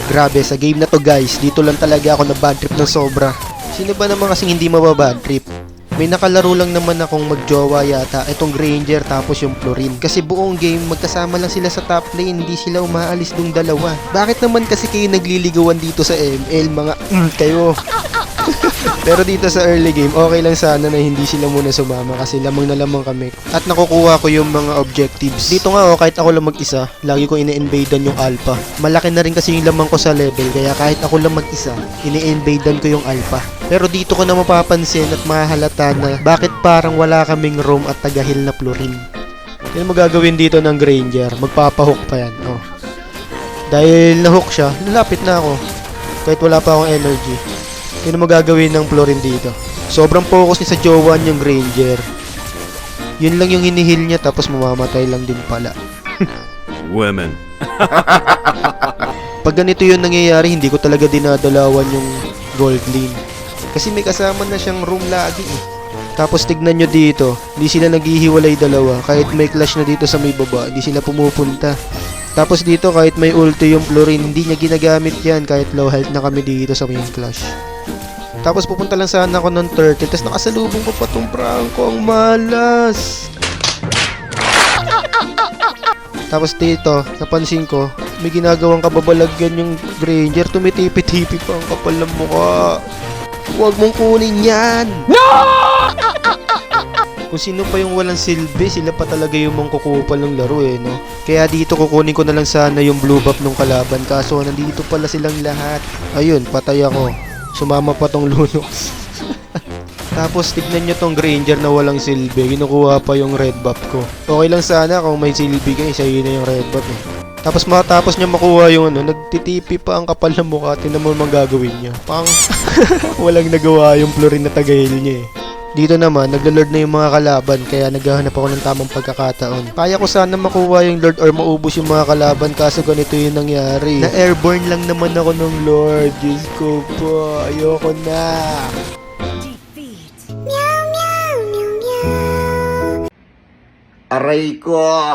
Grabe, sa game na to guys, dito lang talaga ako na bad trip ng sobra. Sino ba naman kasing hindi mababad trip? May nakalaro lang naman akong magjowa yata, itong Granger tapos yung Florin. Kasi buong game, magkasama lang sila sa top lane, hindi sila umaalis dung dalawa. Bakit naman kasi kayo nagliligawan dito sa ML, mga kayo? Pero dito sa early game, okay lang sana na hindi sila muna sumama kasi lamang na lamang kami. At nakukuha ko yung mga objectives. Dito nga kahit ako lang mag-isa, lagi ko ine-invadean yung alpha. Malaki na rin kasi yung lamang ko sa level, kaya kahit ako lang mag-isa, ine-invadean ko yung alpha. Pero dito ko na mapapansin at mahalata na bakit parang wala kaming roam at tagahil na Florin. Yan magagawin dito ng Granger, magpapahook pa yan. Oh. Dahil nahook siya, lalapit na ako. Kahit wala pa akong energy. Yan ang magagawin ng Florin dito. Sobrang focus niya sa jowa niyang Granger. Yun lang yung hinihil niya tapos mamamatay lang din pala. Women. Pag ganito yun nangyayari, hindi ko talaga dinadalawan yung gold lane. Kasi may kasama na siyang room lagi eh. Tapos tignan nyo dito, hindi sila naghihiwalay dalawa. Kahit may clash na dito sa may baba, hindi sila pumupunta. Tapos dito kahit may ulti yung Florin, hindi niya ginagamit yan kahit low health na kami dito sa main clash. Tapos pupunta lang sana ako ng turtle, tapos nakasalubong ko pa tong Franco, ang malas. Tapos dito, napansin ko, may ginagawang kababalagyan yung Granger, tumitipi-tipi pa ang kapal ng mukha. Huwag mong kunin yan! No! Kung sino pa yung walang silbi, sila pa talaga yung mangkukupal ng laro eh, no? Kaya dito kukunin ko na lang sana yung blue buff ng kalaban, kaso nandito pala silang lahat. Ayun, patay ako. Sumama pa tong Lunox. Tapos tignan nyo tong Granger na walang silbi, kinukuha pa yung red buff ko. Okay lang sana kung may silbi kayo, sa'yo na yung red buff eh. Tapos matapos niya makuha yung nagtitipi pa ang kapal ng mukha, tingnan mo mang gagawin niya. Pang walang nagawa yung Florin na tagahil niya eh. Dito naman, nagla-lord na yung mga kalaban, kaya naghahanap ako ng tamang pagkakataon. Kaya ko sana makuha yung lord or maubos yung mga kalaban, kaso ganito yung nangyari. Na airborne lang naman ako ng lord, Diyos ko po, ayoko na. Aray ko!